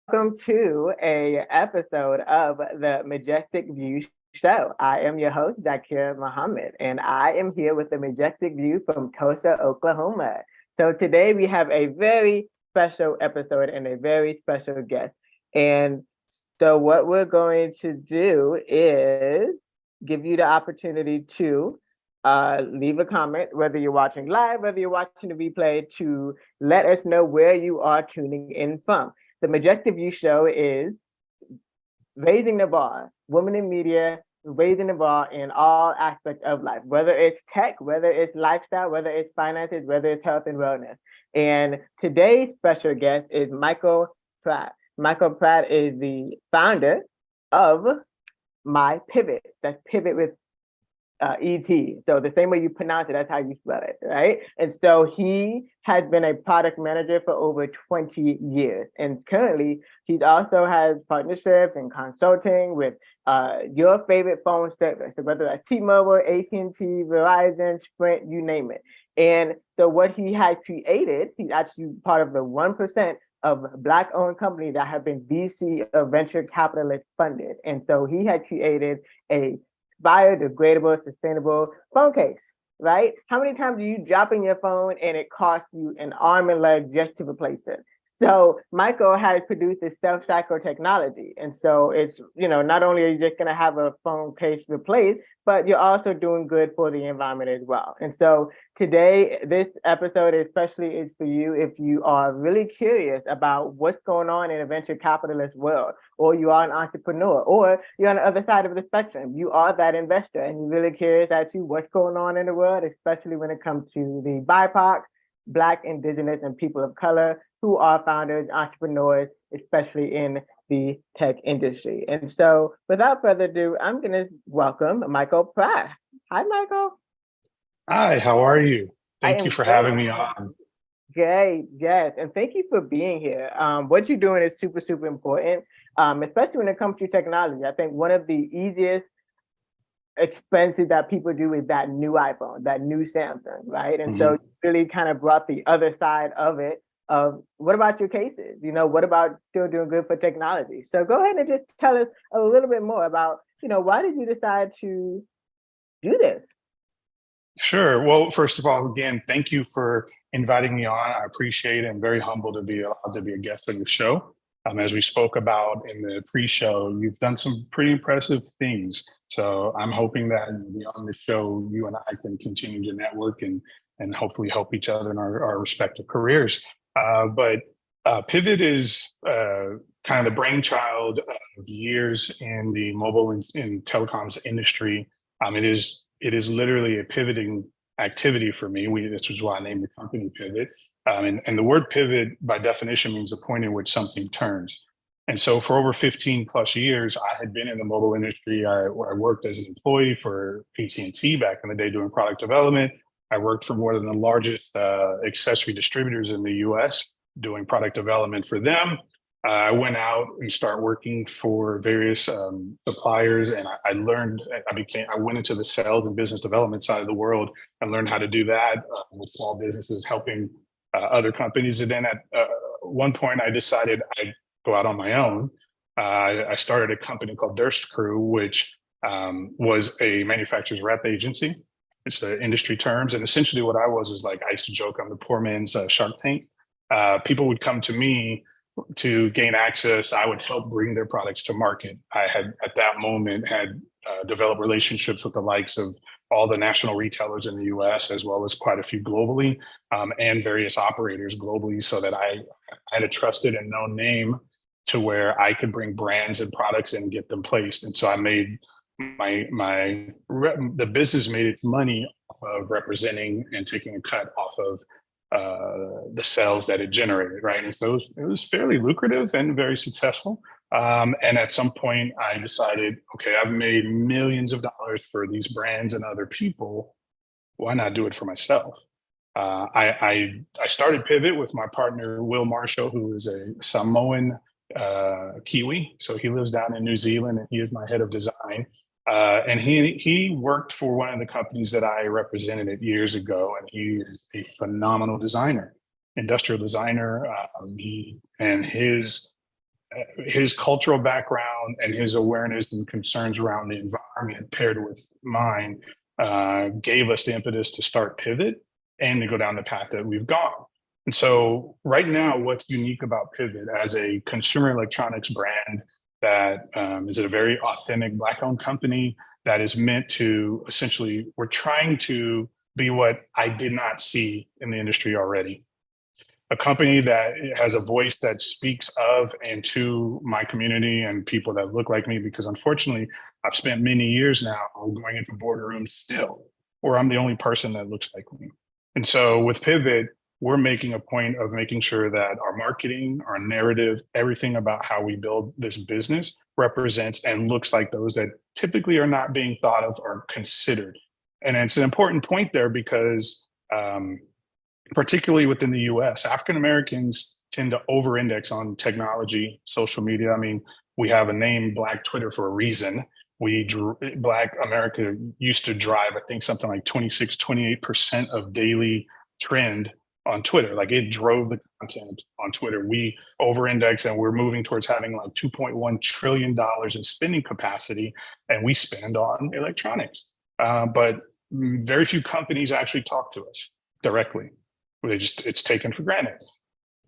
welcome to a episode of the Majestic View Show. I am your host, Zakir Muhammad, and I am here with the Majestic View from Tulsa, Oklahoma. So today we have a very special episode and a very special guest. And so what we're going to do is give you the opportunity to leave a comment, whether you're watching live, whether you're watching the replay, to let us know where you are tuning in from. The Majestic View Show is raising the bar, women in media, raising the bar in all aspects of life, whether it's tech, whether it's lifestyle, whether it's finances, whether it's health and wellness. And today's special guest is Michael Pratt. Michael Pratt is the founder of My Pivet. That's Pivot with ET. So the same way you pronounce it, that's how you spell it, right? And so he has been a product manager for over 20 years. And currently, he also has partnerships and consulting with your favorite phone service, so whether that's T-Mobile, AT&T, Verizon, Sprint, you name it. And so what he has created, he's actually part of the 1% of Black-owned companies that have been VC or venture capitalist funded. And so he had created a biodegradable, sustainable phone case, right? How many times do you drop in your phone and it costs you an arm and leg just to replace it? So Michael has produced this self-cycle technology. And so it's, not only are you just going to have a phone case replaced, but you're also doing good for the environment as well. And so today, this episode especially is for you if you are really curious about what's going on in a venture capitalist world, or you are an entrepreneur, or you're on the other side of the spectrum. You are that investor and you're really curious as to what's going on in the world, especially when it comes to the BIPOC, Black, Indigenous, and people of color who are founders, entrepreneurs, especially in the tech industry. And so without further ado, I'm going to welcome Michael Pratt. Hi, Michael. Hi, how are you? Thank you for having me on. Great, yes. And thank you for being here. What you're doing is super, super important, especially when it comes to technology. I think one of the easiest expenses that people do is that new iPhone, that new Samsung, right? And so you really kind of brought the other side of it. What about your cases? What about still doing good for technology? So go ahead and just tell us a little bit more about, why did you decide to do this? Sure. Well, first of all, again, thank you for inviting me on. I appreciate it. I'm very humbled to be allowed to be a guest on your show. As we spoke about in the pre-show, you've done some pretty impressive things. So I'm hoping that beyond the show, you and I can continue to network and hopefully help each other in our respective careers. But Pivet is kind of the brainchild of years in the mobile and telecoms industry. It is literally a pivoting activity for me. This is why I named the company Pivet. And the word pivot by definition means a point in which something turns. And so for over 15 plus years, I had been in the mobile industry. I worked as an employee for AT&T back in the day doing product development. I worked for one of the largest accessory distributors in the US doing product development for them. I went out and started working for various suppliers, and I went into the sales and business development side of the world and learned how to do that with small businesses, helping other companies. And then at one point, I decided I'd go out on my own. I started a company called Durst Crew, which was a manufacturer's rep agency. It's the industry terms. And essentially what I was like, I used to joke, I'm the poor man's Shark Tank. People would come to me to gain access. I would help bring their products to market. I had, at that moment, had developed relationships with the likes of all the national retailers in the US, as well as quite a few globally, and various operators globally, so that I had a trusted and known name to where I could bring brands and products and get them placed. And so I made the business made its money off of representing and taking a cut off of the sales that it generated, right? And so it was fairly lucrative and very successful. And at some point I decided, okay, I've made millions of dollars for these brands and other people. Why not do it for myself? I started Pivet with my partner, Will Marshall, who is a Samoan Kiwi. So he lives down in New Zealand and he is my head of design. And he worked for one of the companies that I represented years ago, and he is a phenomenal designer, industrial designer. His his cultural background and his awareness and concerns around the environment paired with mine gave us the impetus to start Pivet and to go down the path that we've gone. And so right now, what's unique about Pivet as a consumer electronics brand that is a very authentic Black-owned company that is meant to essentially, we're trying to be what I did not see in the industry already. A company that has a voice that speaks of and to my community and people that look like me, because unfortunately, I've spent many years now going into boardrooms still, where I'm the only person that looks like me. And so with Pivet, we're making a point of making sure that our marketing, our narrative, everything about how we build this business represents and looks like those that typically are not being thought of or considered. And it's an important point there because particularly within the US, African Americans tend to over-index on technology, social media. I mean, we have a name, Black Twitter, for a reason. Black America used to drive, I think, something like 26, 28% of daily trend on Twitter. Like, it drove the content on Twitter. We over-index and we're moving towards having like $2.1 trillion in spending capacity, and we spend on electronics. But very few companies actually talk to us directly. It's taken for granted.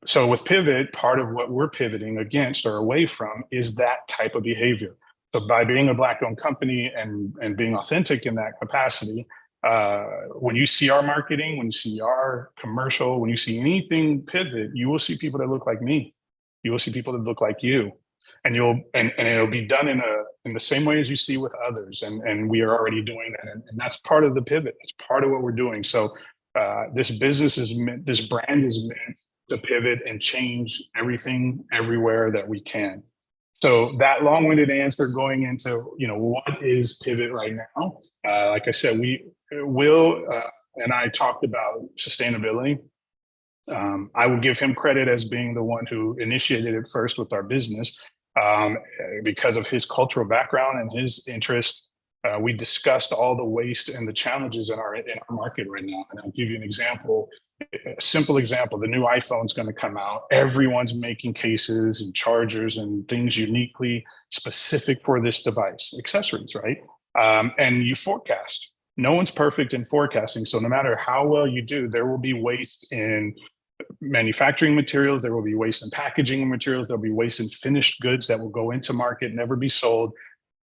So with Pivet, part of what we're pivoting against or away from is that type of behavior. So by being a Black-owned company and being authentic in that capacity, when you see our marketing, when you see our commercial, when you see anything Pivet, you will see people that look like me. You will see people that look like you, and it'll be done in the same way as you see with others. And we are already doing that, and that's part of the Pivet. It's part of what we're doing. So this brand is meant to pivot and change everything, everywhere that we can. So that long-winded answer going into, what is Pivet right now? Like I said, Will and I talked about sustainability. I will give him credit as being the one who initiated it first with our business because of his cultural background and his interest. We discussed all the waste and the challenges in our market right now. And I'll give you an example. A simple example: the new iPhone's going to come out. Everyone's making cases and chargers and things uniquely specific for this device, accessories, right? And you forecast. No one's perfect in forecasting. So no matter how well you do, there will be waste in manufacturing materials. There will be waste in packaging materials. There'll be waste in finished goods that will go into market, never be sold,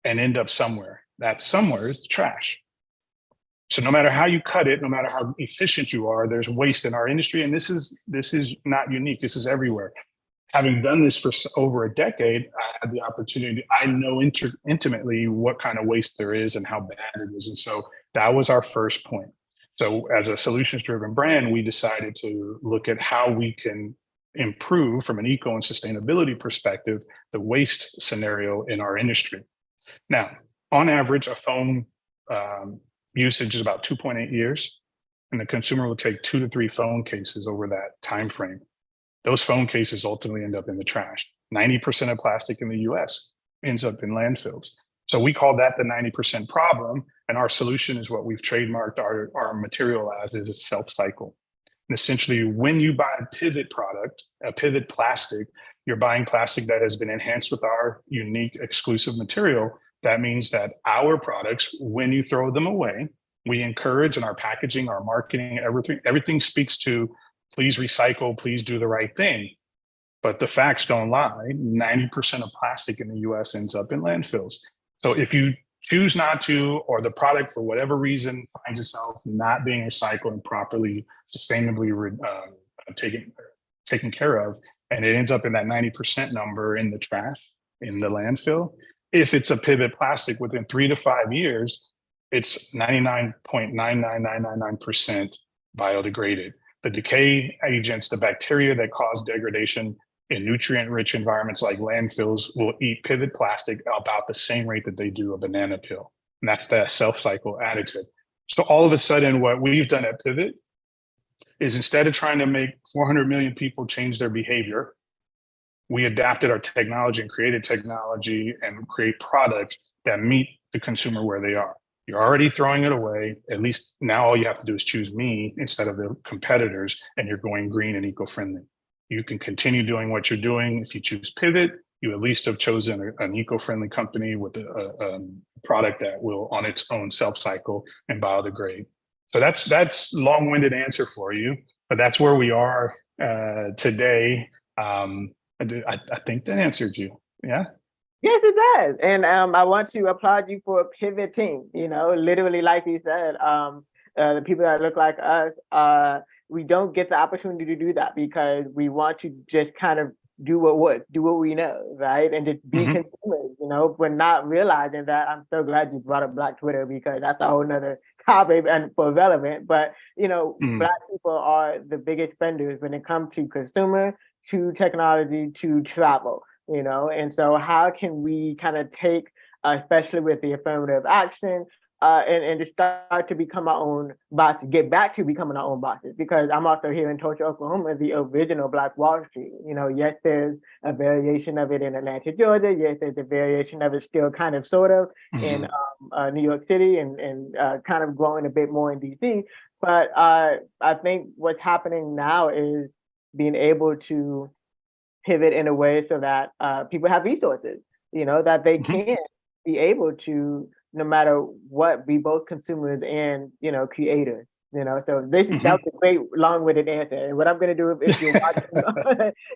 and end up somewhere. That somewhere is the trash. So no matter how you cut it, no matter how efficient you are, there's waste in our industry. And this is not unique. This is everywhere. Having done this for over a decade, I had the opportunity. I know intimately what kind of waste there is and how bad it is. And so that was our first point. So as a solutions-driven brand, we decided to look at how we can improve from an eco and sustainability perspective, the waste scenario in our industry. Now, on average, a phone usage is about 2.8 years, and the consumer will take 2 to 3 phone cases over that time frame. Those phone cases ultimately end up in the trash. 90% of plastic in the US ends up in landfills. So we call that the 90% problem, and our solution is what we've trademarked our material as, is a self-cycle. And essentially, when you buy a Pivet product, a Pivet plastic, you're buying plastic that has been enhanced with our unique exclusive material. That means that our products, when you throw them away, we encourage in our packaging, our marketing, everything speaks to please recycle, please do the right thing. But the facts don't lie. 90% of plastic in the US ends up in landfills. So if you choose not to, or the product for whatever reason finds itself not being recycled and properly, sustainably taken care of, and it ends up in that 90% number in the trash, in the landfill, if it's a Pivet plastic, within 3 to 5 years, it's 99.99999% biodegraded. The decay agents, the bacteria that cause degradation in nutrient-rich environments like landfills will eat Pivet plastic about the same rate that they do a banana peel. And that's that self-cycle additive. So all of a sudden, what we've done at Pivet is, instead of trying to make 400 million people change their behavior, we adapted our technology and created technology and create products that meet the consumer where they are. You're already throwing it away. At least now all you have to do is choose me instead of the competitors, and you're going green and eco-friendly. You can continue doing what you're doing. If you choose Pivet, you at least have chosen an eco-friendly company with a product that will on its own self-cycle and biodegrade. So that's long-winded answer for you, but that's where we are today. I think that answered you. Yeah. Yes, it does. And I want to applaud you for pivoting, literally, like you said, the people that look like us, we don't get the opportunity to do that because we want to just kind of do what works, do what we know, right? And just be Mm-hmm. consumers, but not realizing that. I'm so glad you brought up Black Twitter because that's a whole nother topic and for relevant. But, Mm. Black people are the biggest spenders when it comes to consumer, to technology, to travel. And so how can we kind of take, especially with the affirmative action, and to start to become our own bosses, get back to becoming our own bosses? Because I'm also here in Tulsa, Oklahoma, the original Black Wall Street. Yes, there's a variation of it in Atlanta, Georgia. Yes, there's a variation of it still kind of sort of in New York City and kind of growing a bit more in DC. But I think what's happening now is being able to pivot in a way so that people have resources, that they Mm-hmm. can be able to, no matter what, be both consumers and, creators. So that was a great long-winded answer. And what I'm gonna do if you're watching,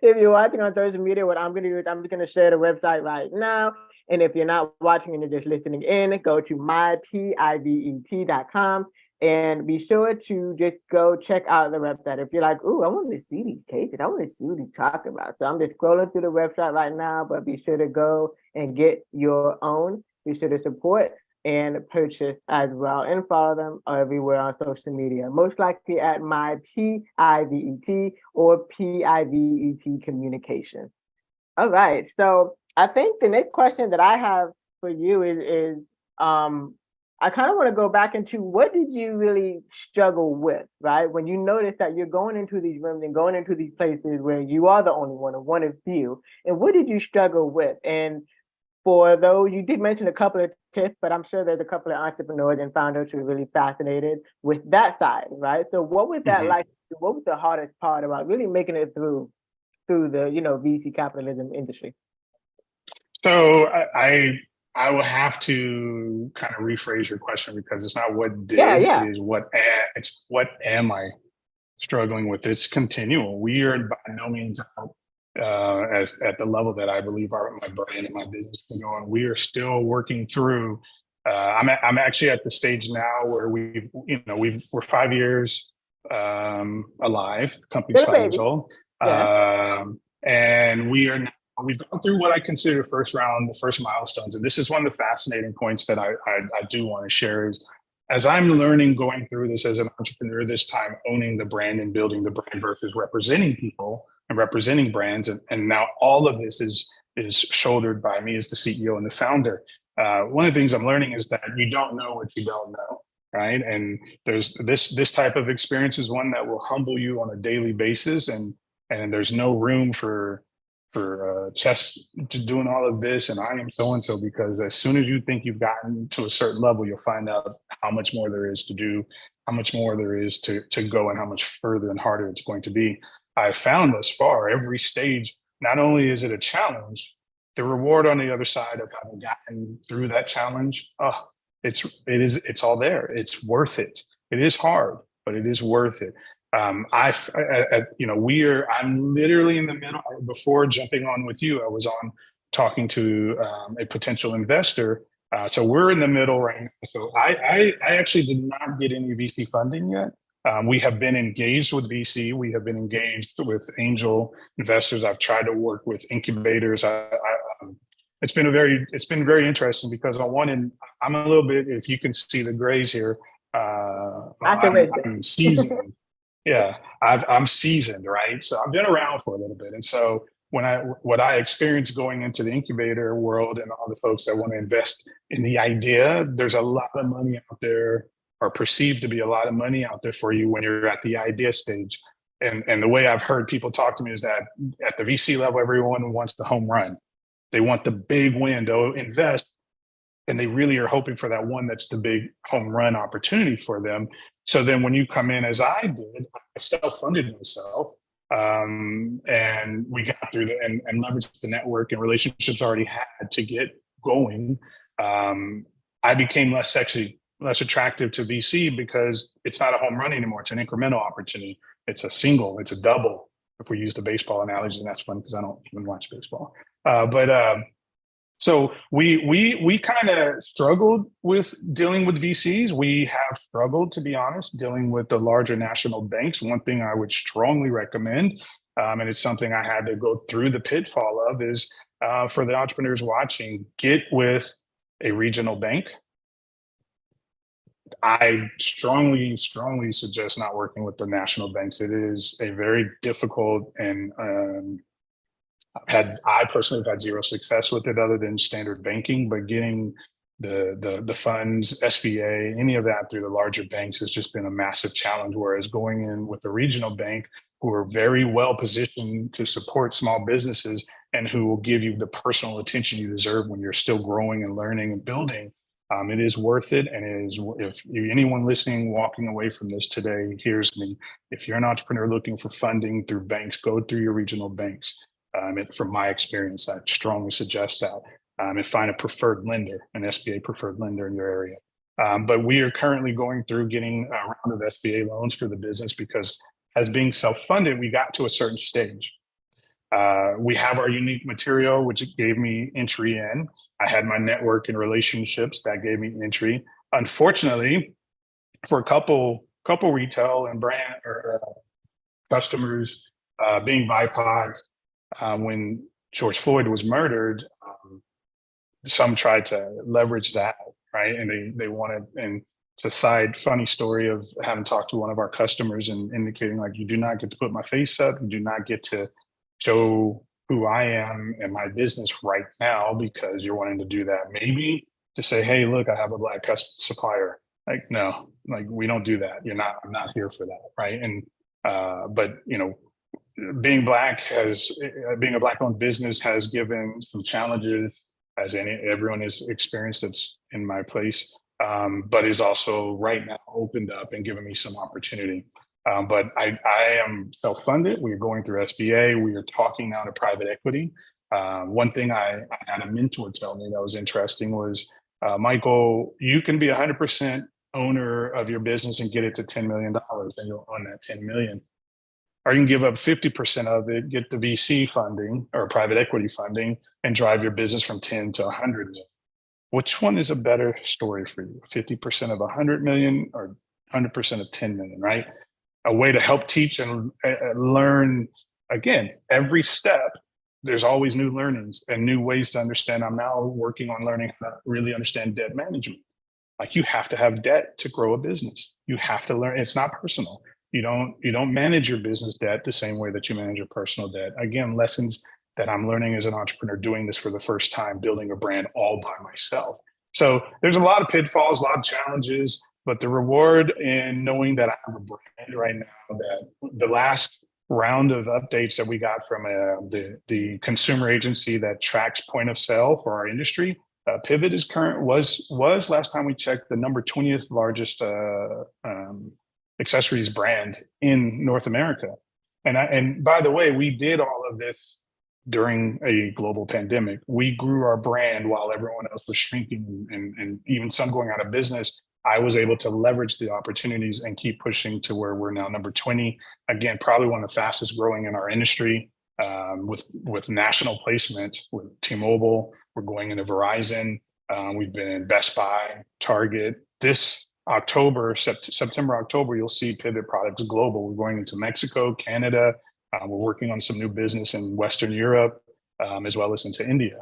if you're watching on social media, what I'm gonna do is I'm just gonna share the website right now. And if you're not watching and you're just listening in, go to mypivet.com and be sure to just go check out the website. If you're like, ooh, I want to see these cases. I want to see what he's talking about. So I'm just scrolling through the website right now, but be sure to go and get your own. Be sure to support and purchase as well and follow them everywhere on social media. Most likely at my PIVET or PIVET Communications. All right. So I think the next question that I have for you is I kind of want to go back into what did you really struggle with, right? When you notice that you're going into these rooms and going into these places where you are the only one or one of few, and what did you struggle with? And for those, you did mention a couple of tips, but I'm sure there's a couple of entrepreneurs and founders who are really fascinated with that side, right? So what was that Mm-hmm. like? What was the hardest part about really making it through the VC capitalism industry? So I will have to kind of rephrase your question because it's not what Yeah, did, it yeah. is it's what am I struggling with. It's continual. We are by no means out as at the level that I believe my brand and my business can go on. We are still working through. I'm actually at the stage now where we're 5 years alive. The company's Little 5 years baby. old, Yeah. and we've gone through what I consider the first milestones. And this is one of the fascinating points that I do want to share is as I'm learning going through this as an entrepreneur, this time owning the brand and building the brand versus representing people and representing brands. And now all of this is shouldered by me as the CEO and the founder. One of the things I'm learning is that you don't know what you don't know. Right. And there's this type of experience is one that will humble you on a daily basis. And there's no room for chess to doing all of this and I am so and so, because as soon as you think you've gotten to a certain level, you'll find out how much more there is to do, how much more there is to go, and how much further and harder it's going to be. I've found thus far every stage, not only is it a challenge, the reward on the other side of having gotten through that challenge, it's all there. It's worth it. It is hard, but it is worth it. I'm literally in the middle. Before jumping on with you, I was on talking to a potential investor. So we're in the middle right now. So I actually did not get any VC funding yet. We have been engaged with VC. We have been engaged with angel investors. I've tried to work with incubators. It's been very interesting because on one end, I'm a little bit, if you can see the grays here, I'm seasoned. Yeah, I'm seasoned, right? So I've been around for a little bit. And so what I experienced going into the incubator world and all the folks that want to invest in the idea, there's a lot of money out there, or perceived to be a lot of money out there for you when you're at the idea stage. And the way I've heard people talk to me is that at the VC level, everyone wants the home run. They want the big win. They'll invest, and they really are hoping for that one that's the big home run opportunity for them. So then when you come in, as I did, I self-funded myself. And we got through and leveraged the network and relationships already had to get going. I became less attractive to VC because it's not a home run anymore. It's an incremental opportunity. It's a single, it's a double. If we use the baseball analogy, and that's fun because I don't even watch baseball. So we kind of struggled with dealing with VCs. We have struggled, to be honest, dealing with the larger national banks. One thing I would strongly recommend, and it's something I had to go through the pitfall of, is for the entrepreneurs watching, get with a regional bank. I strongly suggest not working with the national banks. It is a very difficult, and I personally have had zero success with it other than standard banking, but getting the funds, SBA, any of that through the larger banks has just been a massive challenge. Whereas going in with the regional bank, who are very well positioned to support small businesses and who will give you the personal attention you deserve when you're still growing and learning and building, it is worth it. And it is, if anyone listening, walking away from this today hears me, if you're an entrepreneur looking for funding through banks, go through your regional banks. From my experience, I strongly suggest that, and find a preferred lender, an SBA preferred lender in your area. But we are currently going through getting a round of SBA loans for the business because, as being self-funded, we got to a certain stage. We have our unique material, which gave me entry in. I had my network and relationships that gave me entry. Unfortunately, for a couple retail and brand or customers, being BIPOC, when George Floyd was murdered, some tried to leverage that, right? And they wanted, and it's a funny story of having talked to one of our customers and indicating, like, you do not get to put my face up, you do not get to show who I am and my business right now because you're wanting to do that. Maybe to say, hey, look, I have a Black supplier. Like, no, like, we don't do that. I'm not here for that, right? And but being being a Black-owned business has given some challenges, as everyone has experienced that's in my place, but is also right now opened up and given me some opportunity. But I am self-funded. We are going through SBA. We are talking now to private equity. One thing I had a mentor tell me that was interesting was, Michael, you can be 100% owner of your business and get it to $10 million, and you'll own that 10 million. Or you can give up 50% of it, get the VC funding or private equity funding, and drive your business from 10 to 100 million. Which one is a better story for you? 50% of 100 million or 100% of 10 million, right? A way to help teach and learn. Again, every step, there's always new learnings and new ways to understand. I'm now working on learning how to really understand debt management. Like, you have to have debt to grow a business. You have to learn. It's not personal. You don't manage your business debt the same way that you manage your personal debt. Again, lessons that I'm learning as an entrepreneur doing this for the first time, building a brand all by myself. So there's a lot of pitfalls, a lot of challenges, but the reward in knowing that I have a brand right now, that the last round of updates that we got from the consumer agency that tracks point of sale for our industry, Pivet was last time we checked the number 20th largest accessories brand in North America. And by the way, we did all of this during a global pandemic. We grew our brand while everyone else was shrinking and even some going out of business. I was able to leverage the opportunities and keep pushing to where we're now number 20. Again, probably one of the fastest growing in our industry, with national placement with T-Mobile. We're going into Verizon. We've been in Best Buy, Target. This October, September, October, you'll see Pivet products global. We're going into Mexico, Canada. We're working on some new business in Western Europe, as well as into India.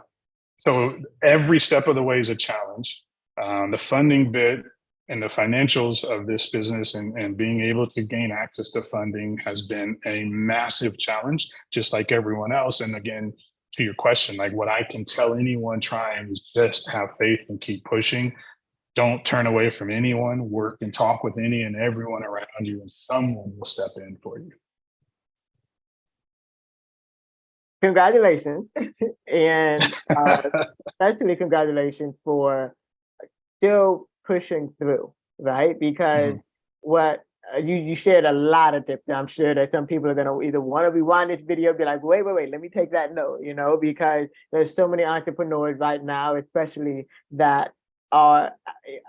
So every step of the way is a challenge. The funding bit and the financials of this business and being able to gain access to funding has been a massive challenge, just like everyone else. And again, to your question, like, what I can tell anyone trying is just have faith and keep pushing. Don't turn away from anyone. Work and talk with any and everyone around you, and someone will step in for you. Congratulations. And especially congratulations for still pushing through, right? Because what you shared a lot of tips. I'm sure that some people are gonna either want to rewind this video, be like, wait, let me take that note, because there's so many entrepreneurs right now, especially that are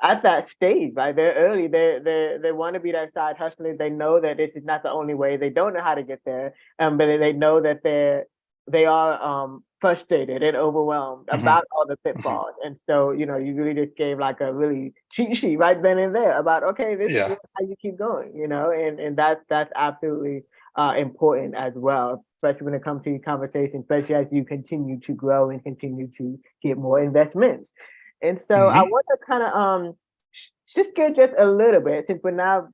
at that stage, right? They're early. They want to be that side hustler. They know that this is not the only way. They don't know how to get there, but they know that they are frustrated and overwhelmed Mhm. about all the Mhm. pitfalls. And so, you really just gave like a really cheat sheet right then and there about, okay, this is Yeah. how you keep going, and that's absolutely important as well, especially when it comes to your conversation, especially as you continue to grow and continue to get more investments. And so I Mhm. want to kind of shift gear just a little bit, since we're now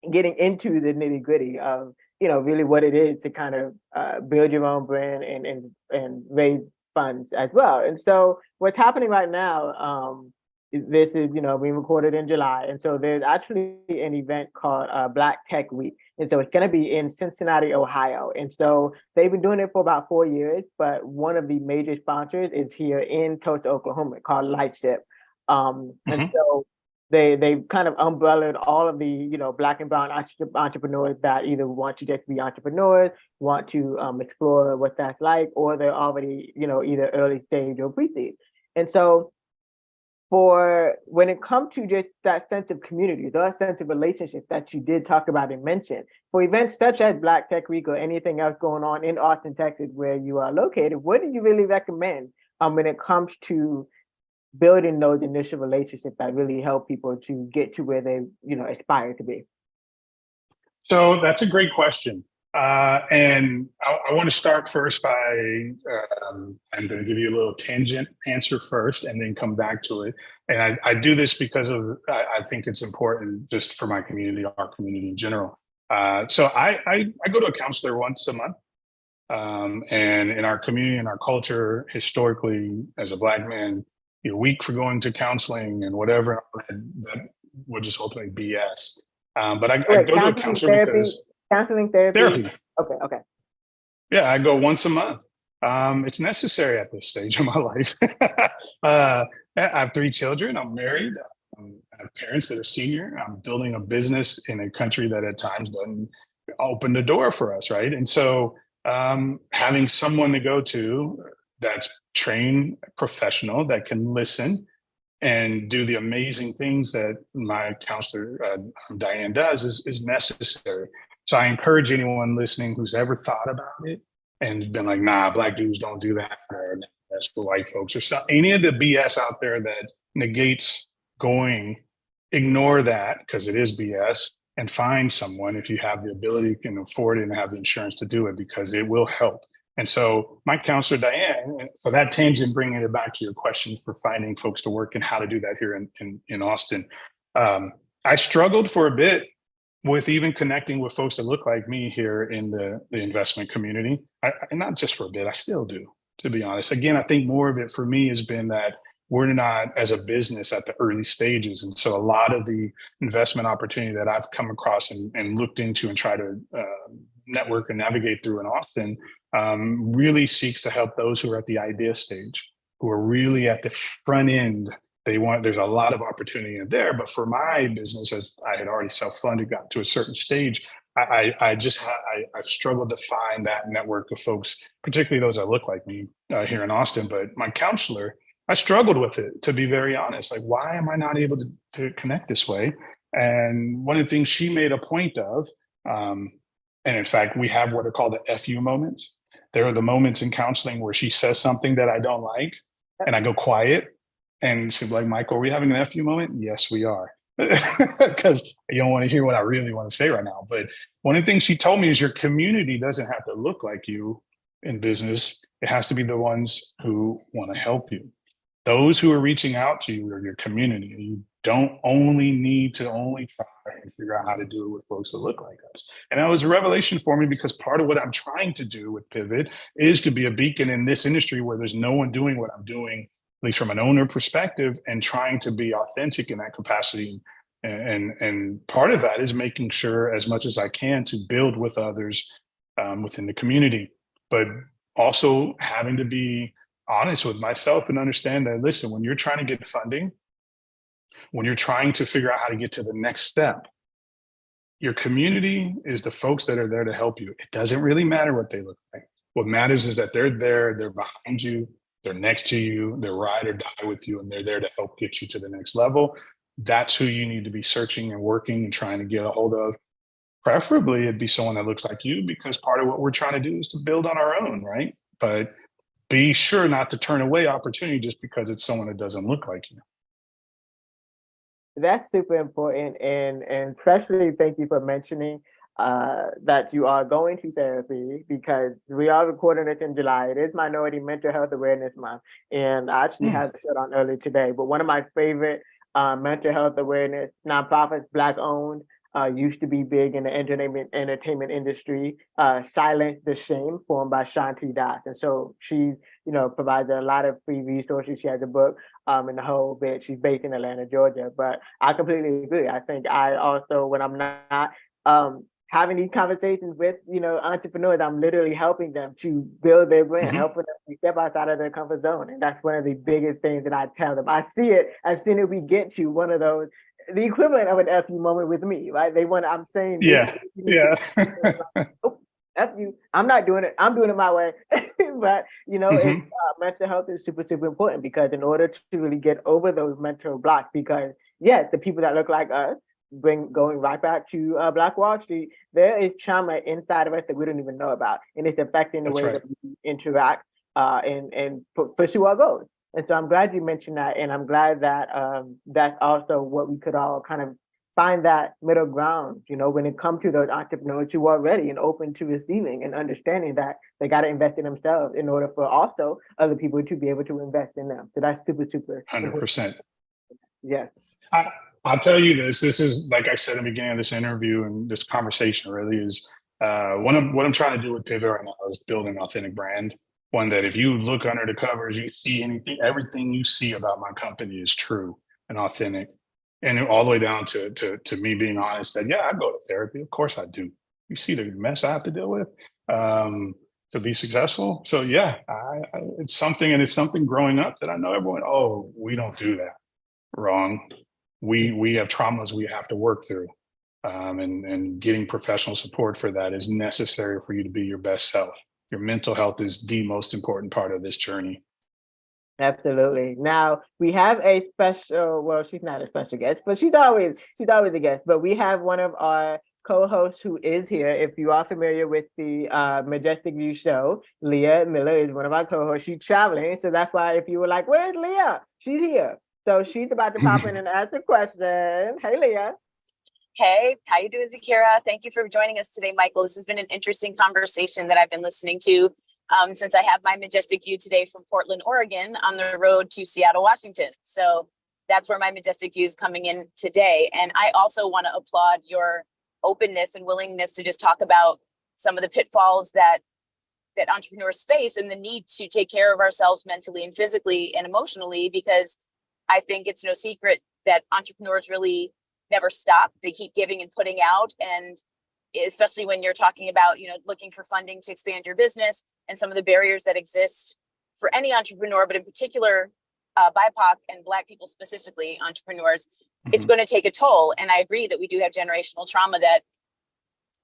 getting into the nitty gritty of really what it is to kind of build your own brand and raise funds as well. And so what's happening right now, this is being recorded in July, and so there's actually an event called Black Tech Week, and so it's going to be in Cincinnati, Ohio. And so they've been doing it for about 4 years, but one of the major sponsors is here in Tulsa, Oklahoma, called Lightship. And Mhm. so they kind of umbrellaed all of the black and brown entrepreneurs that either want to just be entrepreneurs, want to explore what that's like, or they're already either early stage or pre-seed. And so for when it comes to just that sense of community, that sense of relationship that you did talk about and mention, for events such as Black Tech Week or anything else going on in Austin, Texas, where you are located, what do you really recommend when it comes to building those initial relationships that really help people to get to where they aspire to be? So that's a great question. And I want to start first by I'm going to give you a little tangent answer first and then come back to it. And I do this because I think it's important just for my community, our community in general. So I go to a counselor once a month. And in our community and our culture, historically, as a Black man, you're weak for going to counseling and whatever. That would just ultimately BS. But I Wait, go to a counselor because counseling therapy. therapy. Okay, okay. Yeah, I go once a month. It's necessary at this stage of my life. I have 3 children. I'm married. I have parents that are senior. I'm building a business in a country that at times doesn't open the door for us, right? And so having someone to go to that's trained professional that can listen and do the amazing things that my counselor Diane does is necessary. So I encourage anyone listening who's ever thought about it and been like, "Nah, Black dudes don't do that," or "That's for white folks," or any of the BS out there that negates going, ignore that because it is BS, and find someone if you have the ability, can afford it, and have the insurance to do it because it will help. And so my counselor, Diane, for that tangent, bringing it back to your question for finding folks to work and how to do that here in Austin. I struggled for a bit with even connecting with folks that look like me here in the investment community. And not just for a bit, I still do, to be honest. Again, I think more of it for me has been that we're not as a business at the early stages. And so a lot of the investment opportunity that I've come across and looked into and try to network and navigate through in Austin really seeks to help those who are at the idea stage, who are really at the front end. There's a lot of opportunity in there, but for my business, as I had already self-funded, got to a certain stage, I've struggled to find that network of folks, particularly those that look like me here in Austin. But my counselor, I struggled with it, to be very honest. Like, why am I not able to connect this way? And one of the things she made a point of, and in fact, we have what are called the FU moments. There are the moments in counseling where she says something that I don't like, and I go quiet. And she's like, "Michael, are we having an FU moment?" Yes, we are. Because you don't want to hear what I really want to say right now. But one of the things she told me is your community doesn't have to look like you in business. It has to be the ones who want to help you. Those who are reaching out to you are your community. You don't only need to only try and figure out how to do it with folks that look like us. And that was a revelation for me because part of what I'm trying to do with Pivet is to be a beacon in this industry where there's no one doing what I'm doing, at least from an owner perspective, and trying to be authentic in that capacity. And part of that is making sure as much as I can to build with others within the community, but also having to be honest with myself and understand that, listen, when you're trying to get funding, when you're trying to figure out how to get to the next step, Your community is the folks that are there to help you. It doesn't really matter what they look like. What matters is that they're there, they're behind you, they're next to you, they're ride or die with you, and they're there to help get you to the next level. That's who you need to be searching and working and trying to get a hold of. Preferably, it'd be someone that looks like you, because part of what we're trying to do is to build on our own, right? But be sure not to turn away opportunity just because it's someone that doesn't look like you. That's super important, and especially thank you for mentioning that you are going to therapy, because we are recording this in July. It is Minority Mental Health Awareness Month, and I actually Mm. had the show on earlier today. But one of my favorite mental health awareness nonprofits, Black owned, used to be big in the entertainment industry. Silence the Shame, formed by Shanti Das, and so she, provides a lot of free resources. She has a book, and the whole bit. She's based in Atlanta, Georgia. But I completely agree. I think I also, when I'm not having these conversations with entrepreneurs, I'm literally helping them to build their brand, Mhm. helping them to step outside of their comfort zone, and that's one of the biggest things that I tell them. I've seen it. We get to one of those, the equivalent of an FU moment with me, right? I'm saying this. Yeah, yeah. Oh, F you. I'm not doing it. I'm doing it my way. But it's Mhm. mental health is super, super important, because in order to really get over those mental blocks, because yes, the people that look like us, going right back to Black Wall Street, there is trauma inside of us that we don't even know about, and it's affecting the That's way right. that we interact and pursue our goals. And so I'm glad you mentioned that, and I'm glad that that's also what we could all kind of find, that middle ground, when it comes to those entrepreneurs who are ready and open to receiving and understanding that they got to invest in themselves in order for also other people to be able to invest in them. So that's super, super important. 100%. Yes. I, I'll tell you this. This is, like I said in the beginning of this interview and this conversation, really is what I'm trying to do with Pivot right now is build an authentic brand. One that if you look under the covers, you see everything you see about my company is true and authentic. And all the way down to me being honest that, yeah, I go to therapy. Of course I do. You see the mess I have to deal with to be successful. So yeah, it's something, and it's something growing up that I know everyone, oh, we don't do that. Wrong. We have traumas we have to work through, and getting professional support for that is necessary for you to be your best self. Your mental health is the most important part of this journey. Absolutely. Now we have a special. Well, she's not a special guest, but she's always a guest. But we have one of our co-hosts who is here. If you are familiar with the Majestic View show, Leah Miller is one of our co-hosts. She's traveling, so that's why if you were like, "Where's Leah?" She's here. So she's about to pop in and ask a question. Hey, Leah. Hey, how you doing, Zakira? Thank you for joining us today, Michael. This has been an interesting conversation that I've been listening to since I have my Majestic View today from Portland, Oregon, on the road to Seattle, Washington. So that's where my Majestic View is coming in today. And I also want to applaud your openness and willingness to just talk about some of the pitfalls that entrepreneurs face, and the need to take care of ourselves mentally and physically and emotionally, because I think it's no secret that entrepreneurs really never stop. They keep giving and putting out. And especially when you're talking about, looking for funding to expand your business, and some of the barriers that exist for any entrepreneur, but in particular, BIPOC and Black people specifically, entrepreneurs, it's Mhm. going to take a toll. And I agree that we do have generational trauma that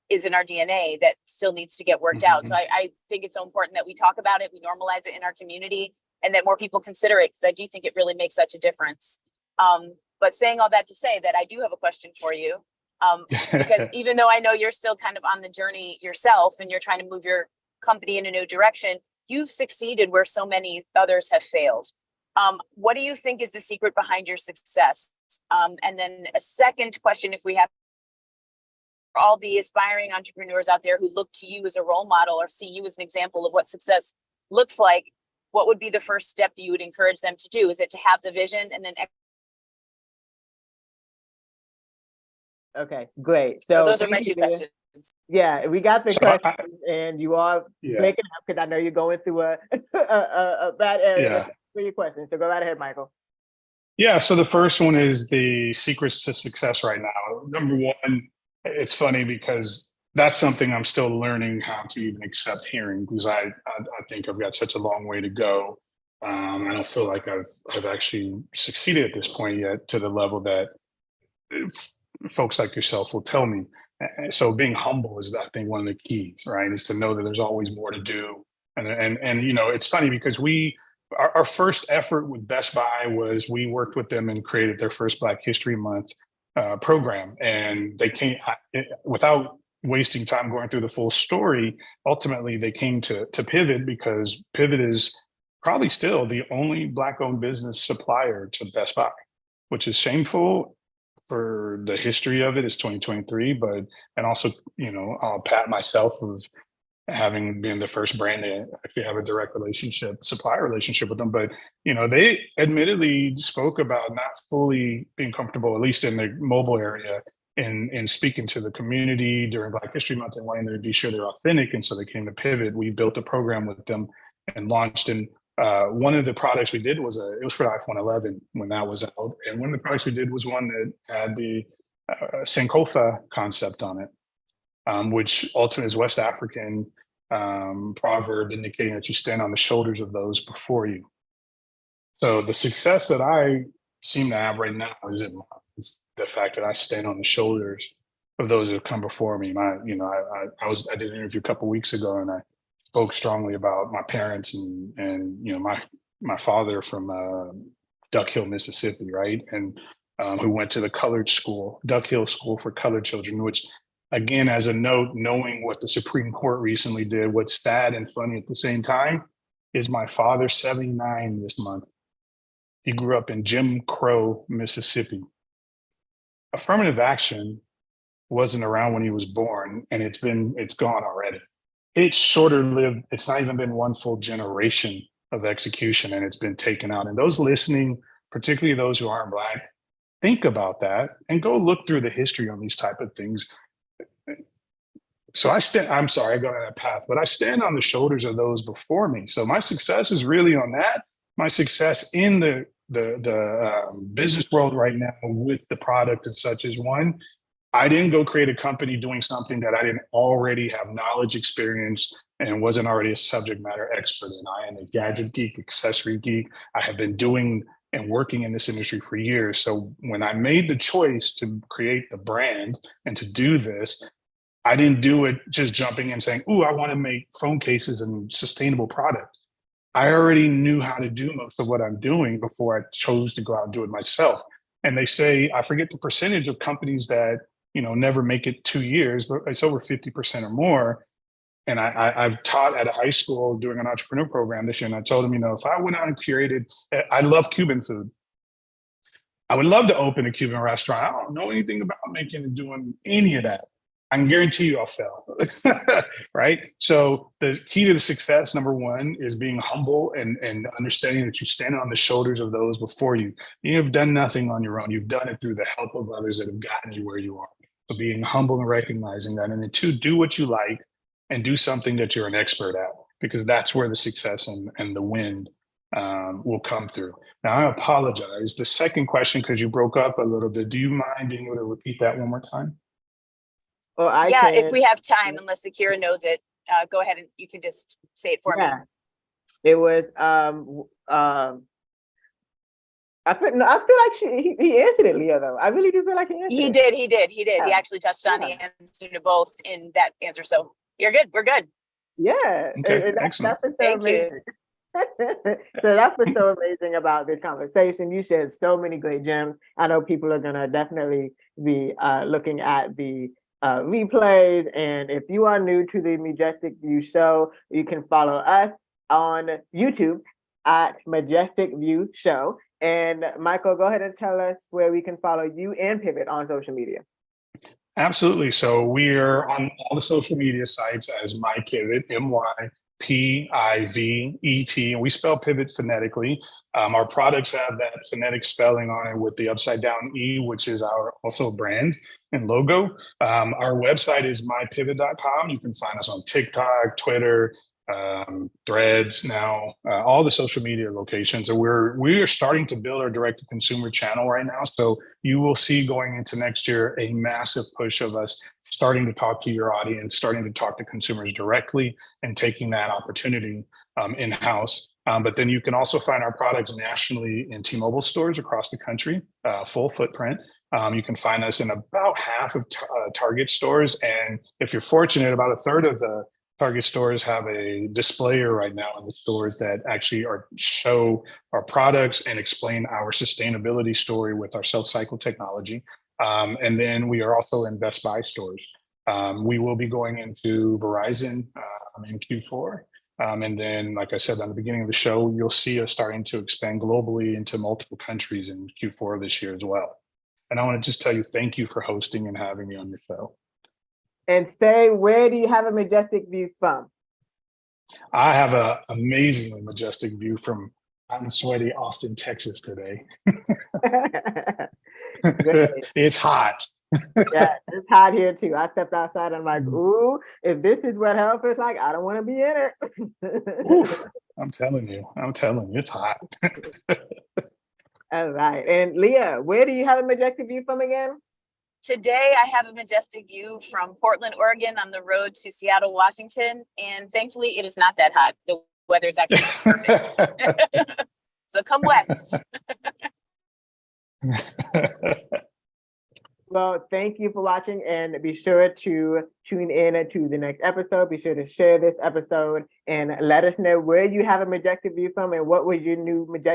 is in our DNA that still needs to get worked out. So Mhm. I think it's so important that we talk about it, we normalize it in our community, and that more people consider it, because I do think it really makes such a difference. But saying all that to say that I do have a question for you, because even though I know you're still kind of on the journey yourself and you're trying to move your company in a new direction, you've succeeded where so many others have failed. What do you think is the secret behind your success? And then a second question, if we have all the aspiring entrepreneurs out there who look to you as a role model or see you as an example of what success looks like, what would be the first step you would encourage them to do? Is it to have the vision and then Okay, great. so So those are my thank you, two Leah. questions. Yeah, we got the So question, and you are yeah, breaking up because I know you're going through a bad area. But yeah. thank you for your question. So go right ahead, Michael. Yeah, so the first one is the secrets to success right now. Number one, it's funny because that's something I'm still learning how to even accept hearing, because I think I've got such a long way to go. I don't feel like I've actually succeeded at this point yet to the level that folks like yourself will tell me. So being humble is, I think, one of the keys, right? Is to know that there's always more to do. And you know, it's funny because our first effort with Best Buy was we worked with them and created their first Black History Month program. And they came without wasting time going through the full story. Ultimately, they came to Pivet because Pivet is probably still the only Black-owned business supplier to Best Buy, which is shameful for the history of it. It's 2023, but and also, you know, I'll pat myself of having been the first brand to actually have a direct supplier relationship with them. But, you know, they admittedly spoke about not fully being comfortable, at least in the mobile area, in speaking to the community during Black History Month and wanting to be sure they're authentic. And so they came to Pivet. We built a program with them and launched. And one of the products we did was it was for the iPhone 11 when that was out. And one of the products we did was one that had the Sankofa concept on it. Which ultimately is West African proverb indicating that you stand on the shoulders of those before you. So the success that I seem to have right now is the fact that I stand on the shoulders of those that have come before me. I did an interview a couple of weeks ago, and I spoke strongly about my parents and you know, my father from Duck Hill, Mississippi, right, and who went to the colored school, Duck Hill School for Colored Children, which, again, as a note, knowing what the Supreme Court recently did, what's sad and funny at the same time is my father's 79 this month. He grew up in Jim Crow, Mississippi. Affirmative action wasn't around when he was born, and it's gone already. It's shorter lived. It's not even been one full generation of execution, and it's been taken out. And those listening, particularly those who aren't Black, think about that and go look through the history on these type of things. So I'm sorry, I go down that path, but I stand on the shoulders of those before me. So my success is really on that. My success in the business world right now with the product and such is one. I didn't go create a company doing something that I didn't already have knowledge, experience, and wasn't already a subject matter expert in. I am a gadget geek, accessory geek. I have been doing and working in this industry for years. So when I made the choice to create the brand and to do this, I didn't do it just jumping in saying, "Ooh, I want to make phone cases and sustainable product." I already knew how to do most of what I'm doing before I chose to go out and do it myself. And they say, I forget the percentage of companies that, you know, never make it 2 years, but it's over 50% or more. And I've taught at a high school doing an entrepreneur program this year. And I told them, you know, if I went out and created, I love Cuban food. I would love to open a Cuban restaurant. I don't know anything about making and doing any of that. I can guarantee you I'll fail, right? So the key to the success, number one, is being humble and understanding that you stand on the shoulders of those before you. You have done nothing on your own. You've done it through the help of others that have gotten you where you are. So being humble and recognizing that. And then two, do what you like and do something that you're an expert at, because that's where the success and the win will come through. Now, I apologize. The second question, because you broke up a little bit, do you mind being able to repeat that one more time? Or I Yeah, can, if we have time, unless Akira knows it, go ahead and you can just say it for me. It was I feel like he answered it, Leah, though. I really do feel like he answered it. He did. Yeah. He actually touched on the answer to both in that answer. So you're good. We're good. Yeah. Okay, excellent. That's Thank so amazing. So that's what's so amazing about this conversation. You shared so many great gems. I know people are gonna definitely be looking at the replays. And if you are new to the Majestic View Show, you can follow us on YouTube at Majestic View Show. And Michael, go ahead and tell us where we can follow you and Pivet on social media. Absolutely. So we're on all the social media sites as MyPivet, MyPivet, and we spell pivot phonetically. Our products have that phonetic spelling on it with the upside down E, which is our also brand and logo. Our website is mypivet.com. You can find us on TikTok, Twitter, Threads now, all the social media locations. And we are starting to build our direct to consumer channel right now. So you will see going into next year a massive push of us starting to talk to your audience, starting to talk to consumers directly, and taking that opportunity in-house. But then you can also find our products nationally in T-Mobile stores across the country, full footprint. You can find us in about half of Target stores. And if you're fortunate, about a third of the Target stores have a displayer right now in the stores that actually show our products and explain our sustainability story with our self-cycle technology. And then we are also in Best Buy stores. We will be going into Verizon in Q4. And then, like I said, on the beginning of the show, you'll see us starting to expand globally into multiple countries in Q4 this year as well. And I want to just tell you, thank you for hosting and having me on your show. And Stay, where do you have a majestic view from? I have an amazingly majestic view from hot and sweaty Austin, Texas today. It's hot. Yeah, it's hot here too. I stepped outside and I'm like, ooh, if this is what hell feels like, I don't want to be in it. Oof, I'm telling you, it's hot. All right. And Leah, where do you have a majestic view from again? Today, I have a majestic view from Portland, Oregon on the road to Seattle, Washington. And thankfully, it is not that hot. The weather is actually perfect. So come west. Well, thank you for watching, and be sure to tune in to the next episode. Be sure to share this episode and let us know where you have a majestic view from and what was your new majestic